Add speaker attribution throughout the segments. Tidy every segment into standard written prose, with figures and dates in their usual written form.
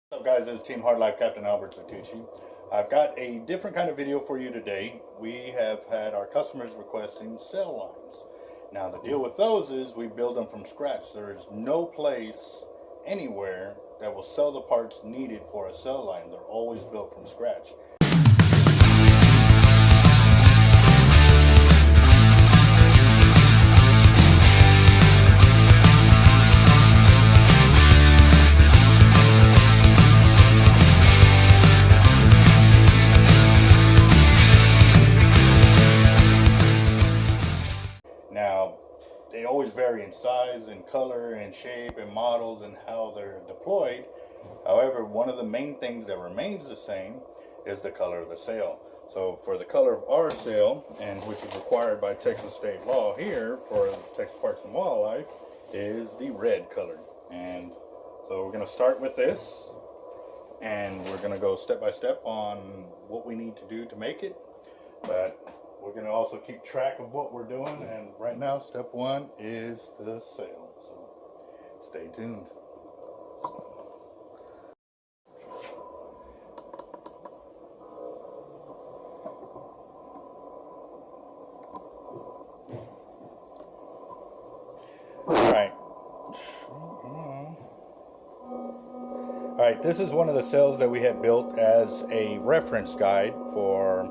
Speaker 1: What's up guys, it's Team Hard Life Captain Alberto Zertuche. I've got a different kind of video for you today. We have had our customers requesting sail lines. Now the deal with those is we build them from scratch. There is no place anywhere that will sell the parts needed for a sail line. They're always built from scratch. Now, they always vary in size and color and shape and models and how they're deployed. However, one of the main things that remains the same is the color of the sail. So for the color of our sail, and which is required by Texas state law here for Texas Parks and Wildlife, is the red color. And so we're going to start with this, and we're going to go step by step on what we need to do to make it. But we're going to also keep track of what we're doing, and right now step one is the sail, so stay tuned. Alright, this is one of the sails that we had built as a reference guide for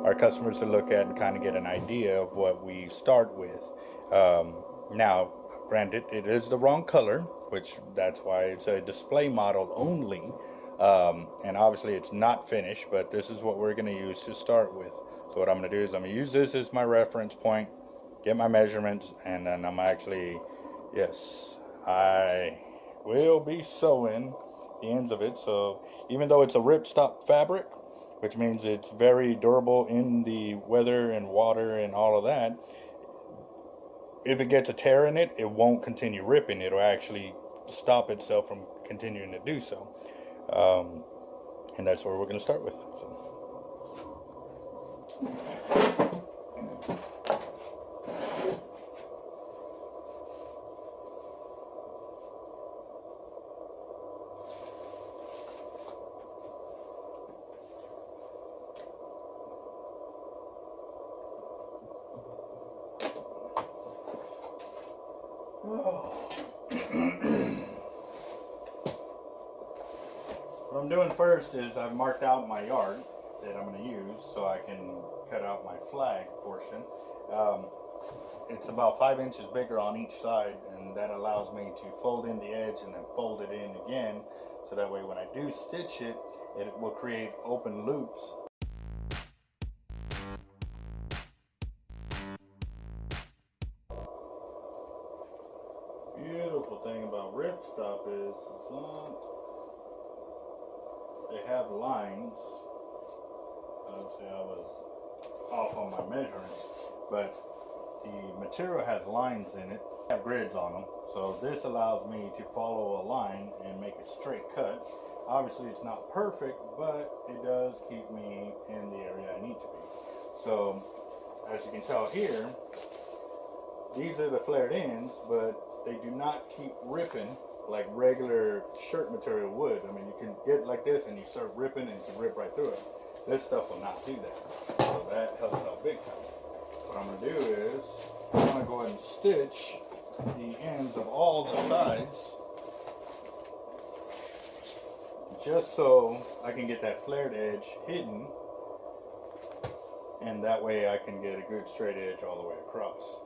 Speaker 1: our customers to look at and kind of get an idea of what we start with. Now, granted, it is the wrong color, which that's why it's a display model only. And obviously it's not finished, but this is what we're going to use to start with. So what I'm going to do is I'm going to use this as my reference point, get my measurements, and then I'm actually, yes, I will be sewing the ends of it. So even though it's a ripstop fabric, which means it's very durable in the weather and water and all of that, if it gets a tear in it, it won't continue ripping. It'll actually stop itself from continuing to do so. And that's where we're going to start with. So. What I'm doing first is I've marked out my yard that I'm going to use so I can cut out my flag portion. It's about 5 inches bigger on each side, and that allows me to fold in the edge and then fold it in again, so that way when I do stitch it, it will create open loops. Beautiful thing about ripstop is they have lines. Obviously I was off on my measurements, but the material has lines in it, have grids on them, so this allows me to follow a line and make a straight cut. Obviously it's not perfect, but it does keep me in the area I need to be. So as you can tell here, these are the flared ends, but they do not keep ripping like regular shirt material would. I mean, you can get like this and you start ripping and you can rip right through it. This stuff will not do that. So that helps out big time. What I'm going to do is I'm going to go ahead and stitch the ends of all the sides, just so I can get that flared edge hidden, and that way I can get a good straight edge all the way across.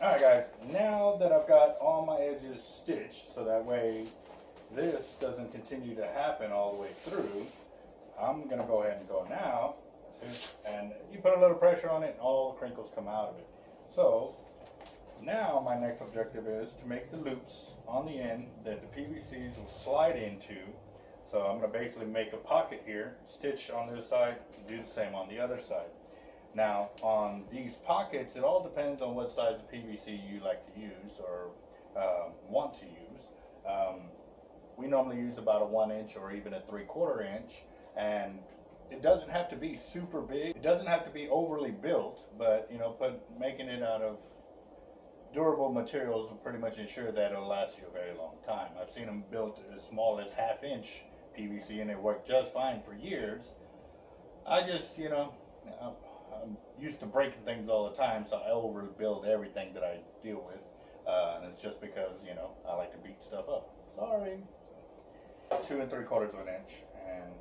Speaker 1: Alright guys, now that I've got all my edges stitched, so that way this doesn't continue to happen all the way through, I'm going to go ahead and go now. And you put a little pressure on it and all the crinkles come out of it. So now my next objective is to make the loops on the end that the PVCs will slide into. So I'm going to basically make a pocket here, stitch on this side, and do the same on the other side. Now on these pockets, it all depends on what size of PVC you like to use or want to use. We normally use about a 1 inch or even a 3/4 inch, and it doesn't have to be super big. It doesn't have to be overly built, but you know, making it out of durable materials will pretty much ensure that it'll last you a very long time. I've seen them built as small as 1/2 inch PVC and it worked just fine for years. I just, you know, I'm used to breaking things all the time, so I overbuild everything that I deal with, and it's just because, you know, I like to beat stuff up. Sorry. 2 3/4 inch, and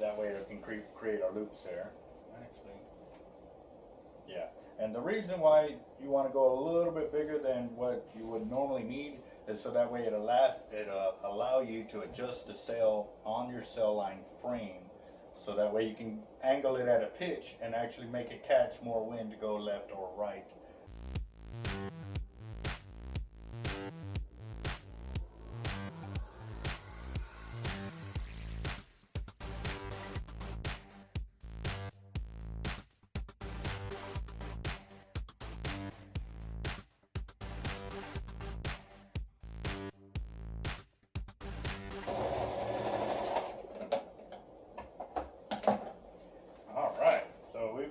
Speaker 1: that way it can create our loops there. Actually, yeah. And the reason why you want to go a little bit bigger than what you would normally need is so that way it'll allow you to adjust the sail on your sail line frame. So that way you can angle it at a pitch and actually make it catch more wind to go left or right.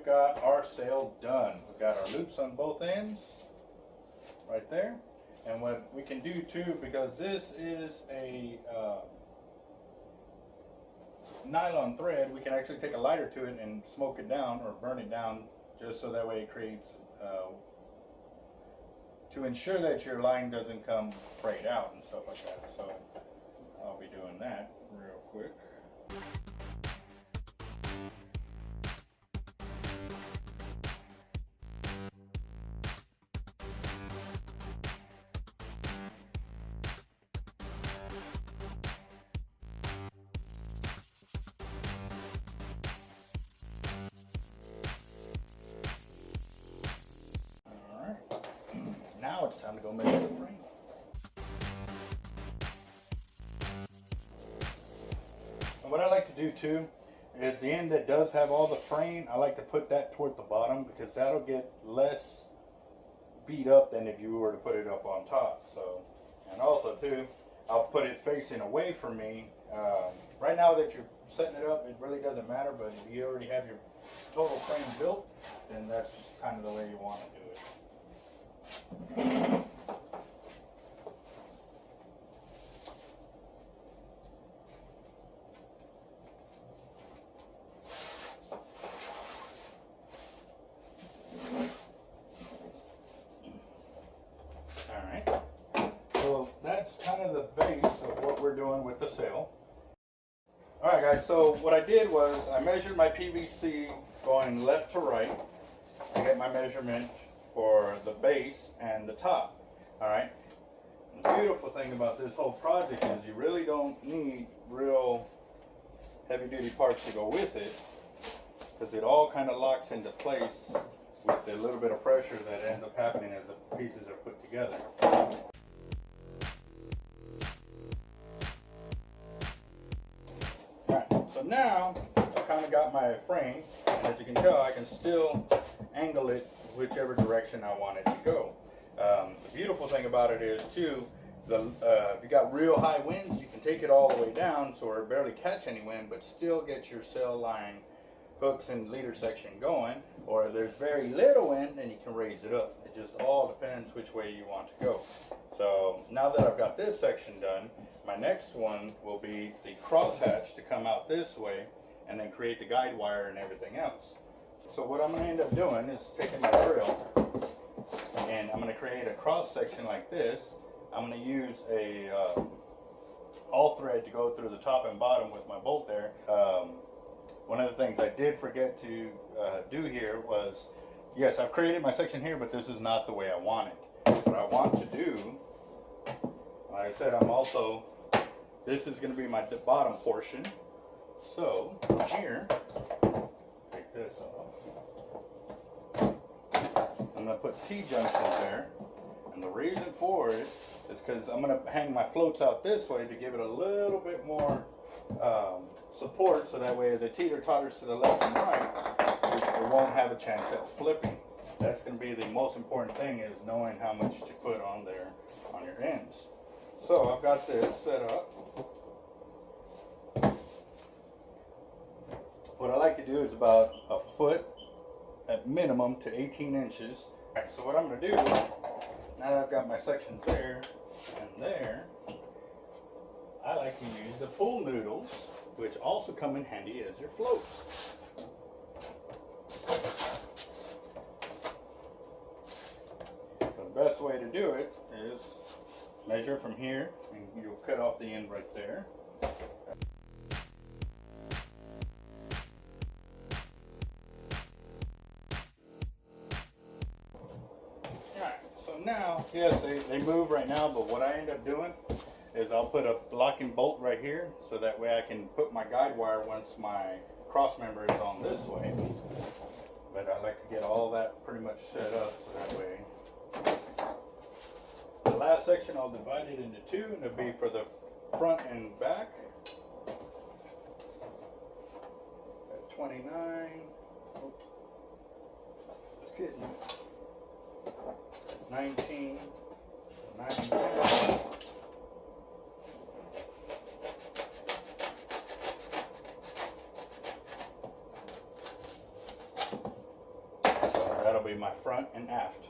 Speaker 1: Got our sail done. We've got our loops on both ends right there, and what we can do too, because this is a nylon thread, we can actually take a lighter to it and smoke it down or burn it down, just so that way it creates to ensure that your line doesn't come frayed out and stuff like that. So I'll be doing that real quick. Now it's time to go measure the frame. And what I like to do too is the end that does have all the frame, I like to put that toward the bottom because that'll get less beat up than if you were to put it up on top. So, and also too, I'll put it facing away from me. Right now that you're setting it up, it really doesn't matter, but if you already have your total frame built, then that's kind of the way you want to do it. Alright, so that's kind of the base of what we're doing with the sail. Alright guys, so what I did was I measured my PVC going left to right. I get my measurement for the base and the top. Alright, the beautiful thing about this whole project is you really don't need real heavy duty parts to go with it, because it all kind of locks into place with the little bit of pressure that ends up happening as the pieces are put together. Alright, so now I kind of got my frame, and as you can tell I can still angle it whichever direction I want it to go. The beautiful thing about it is too, if you got real high winds, you can take it all the way down so it barely catch any wind, but still get your sail line hooks and leader section going. Or if there's very little wind, then you can raise it up. It just all depends which way you want to go. So now that I've got this section done, my next one will be the crosshatch to come out this way and then create the guide wire and everything else. So what I'm going to end up doing is taking my drill and I'm going to create a cross section like this. I'm going to use a all thread to go through the top and bottom with my bolt there. One of the things I did forget to do here was, yes, I've created my section here, but this is not the way I want it. What I want to do, like I said, I'm also this is going to be my bottom portion. So here, take this off. I'm going to put T-junctions there. And the reason for it is because I'm going to hang my floats out this way to give it a little bit more support, so that way as it teeter-totters to the left and right, it won't have a chance at flipping. That's going to be the most important thing, is knowing how much to put on there on your ends. So I've got this set up. What I like to do is about a foot at minimum to 18 inches. Alright, so what I'm going to do, now that I've got my sections there and there, I like to use the pool noodles, which also come in handy as your floats. The best way to do it is measure from here, and you'll cut off the end right there. Alright, so now, yes, they move right now, but what I end up doing is I'll put a locking bolt right here, so that way I can put my guide wire once my cross member is on this way. But I like to get all that pretty much set up, so that way. The last section I'll divide it into two, and it'll be for the front and back. At 29. Oops. Just kidding. 19. 9. That'll be my front and aft.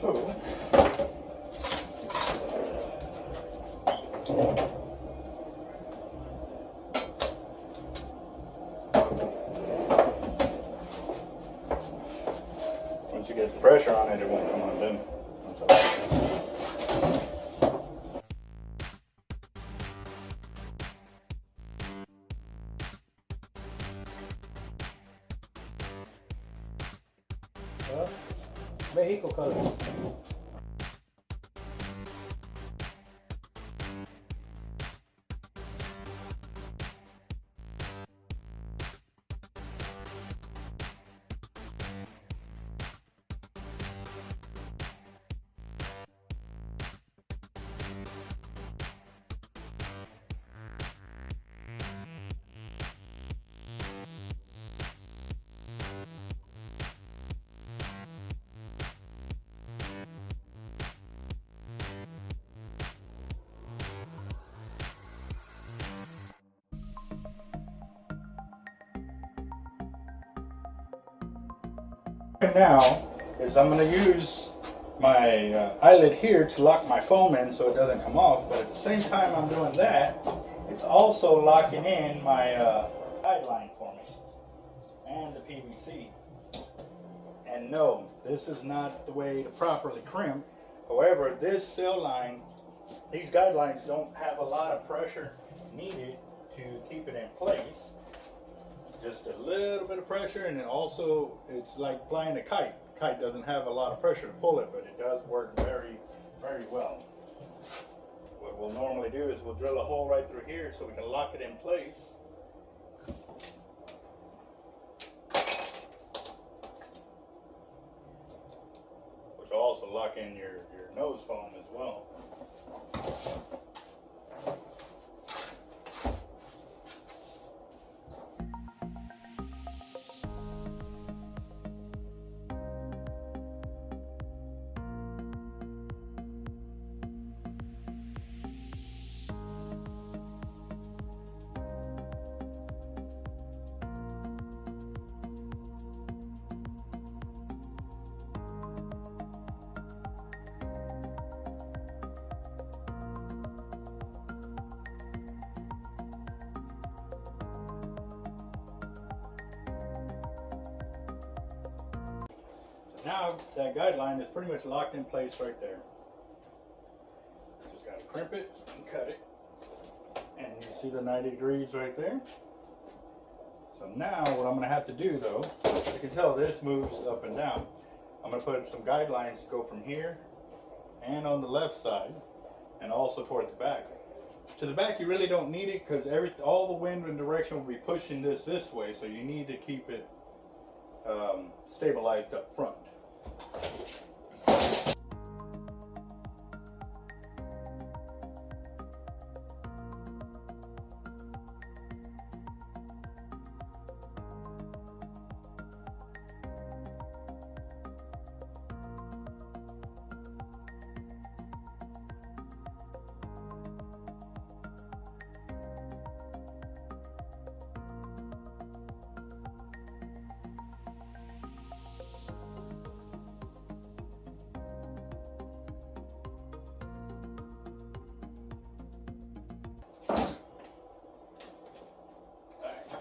Speaker 1: So, once you get the pressure on it, it won't come undone.
Speaker 2: Mexico color.
Speaker 1: Now is I'm going to use my eyelet here to lock my foam in so it doesn't come off, but at the same time I'm doing that, it's also locking in my guideline for me and the PVC. And no, this is not the way to properly crimp. However, this sail line, these guidelines don't have a lot of pressure needed to keep it in place. Just a little bit of pressure, and then also it's like flying a kite. The kite doesn't have a lot of pressure to pull it, but it does work very, very well. What we'll normally do is we'll drill a hole right through here so we can lock it in place. Which will also lock in your nose foam as well. Now that guideline is pretty much locked in place right there. Just gotta crimp it and cut it. And you see the 90 degrees right there. So now what I'm gonna have to do though, you can tell this moves up and down. I'm gonna put some guidelines to go from here and on the left side and also toward the back. To the back you really don't need it because all the wind and direction will be pushing this way, so you need to keep it stabilized up front.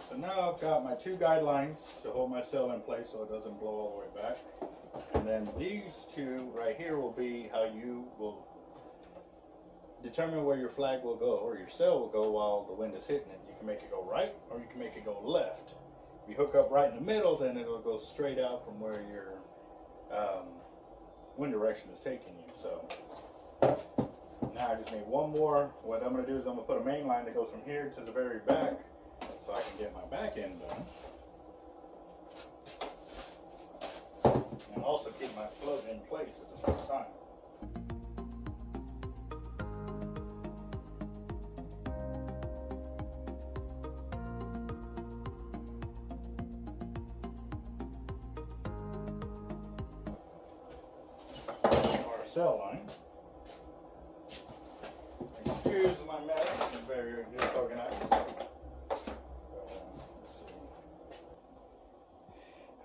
Speaker 1: So now I've got my two guidelines to hold my sail in place so it doesn't blow all the way back. And then these two right here will be how you will determine where your flag will go or your sail will go while the wind is hitting it. You can make it go right or you can make it go left. If you hook up right in the middle, then it'll go straight out from where your wind direction is taking you. So now I just need one more. What I'm going to do is I'm going to put a main line that goes from here to the very back, so I can get my back end done. And also keep my float in place at the same time. Our sail line. Excuse my mess, I'm very disorganized.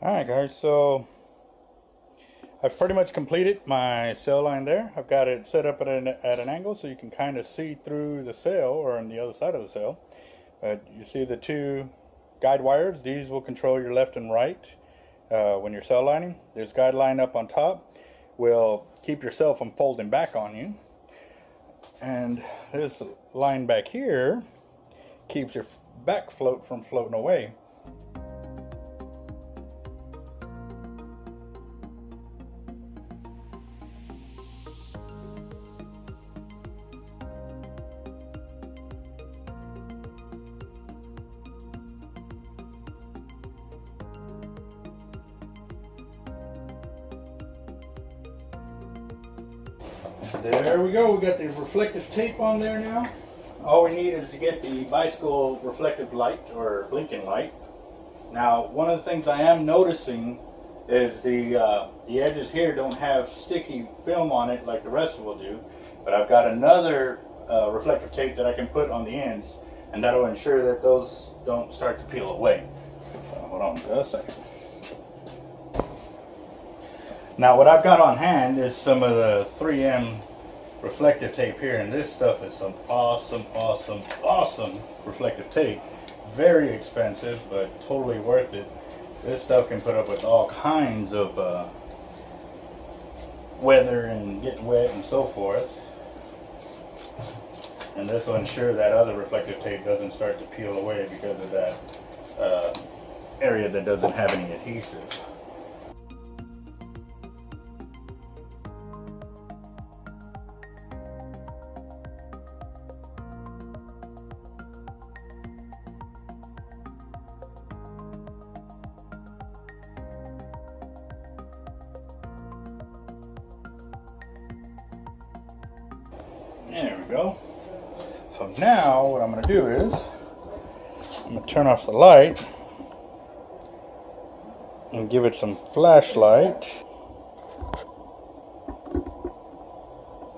Speaker 1: Alright guys, so I've pretty much completed my sail line there. I've got it set up at an angle so you can kind of see through the sail or on the other side of the sail. You see the two guide wires. These will control your left and right when you're sail lining. There's guide line up on top. Will keep your sail from folding back on you. And this line back here keeps your back float from floating away. There we go, we got the reflective tape on there now. All we need is to get the bicycle reflective light or blinking light. Now, one of the things I am noticing is the edges here don't have sticky film on it like the rest will do, but I've got another reflective tape that I can put on the ends, and that'll ensure that those don't start to peel away. So, hold on just a second. Now what I've got on hand is some of the 3M reflective tape here, and this stuff is some awesome reflective tape. Very expensive, but totally worth it. This stuff can put up with all kinds of weather and getting wet and so forth. And this will ensure that other reflective tape doesn't start to peel away because of that area that doesn't have any adhesive. There we go. So now what I'm going to do is I'm going to turn off the light and give it some flashlight.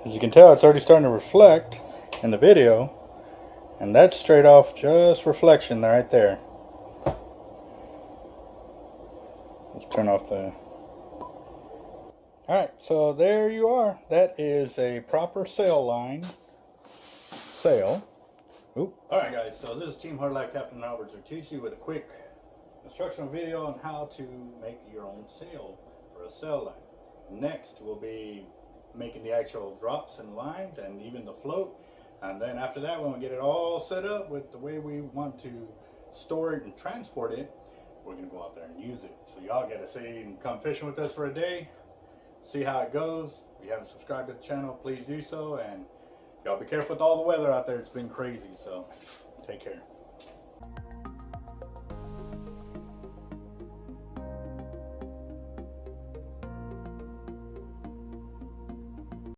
Speaker 1: As you can tell, it's already starting to reflect in the video, and that's straight off just reflection right there. Let's turn off the... Alright, so there you are. That is a proper sail line sail. Alright guys, so this is Team Hard Life Captain Alberto Zertuche with a quick instructional video on how to make your own sail for a sail line. Next will be making the actual drops and lines and even the float. And then after that, when we get it all set up with the way we want to store it and transport it, we're gonna go out there and use it. So y'all get to see and come fishing with us for a day, see how it goes. If you haven't subscribed to the channel, please do so. And y'all be careful with all the weather out there. It's been crazy, so take care.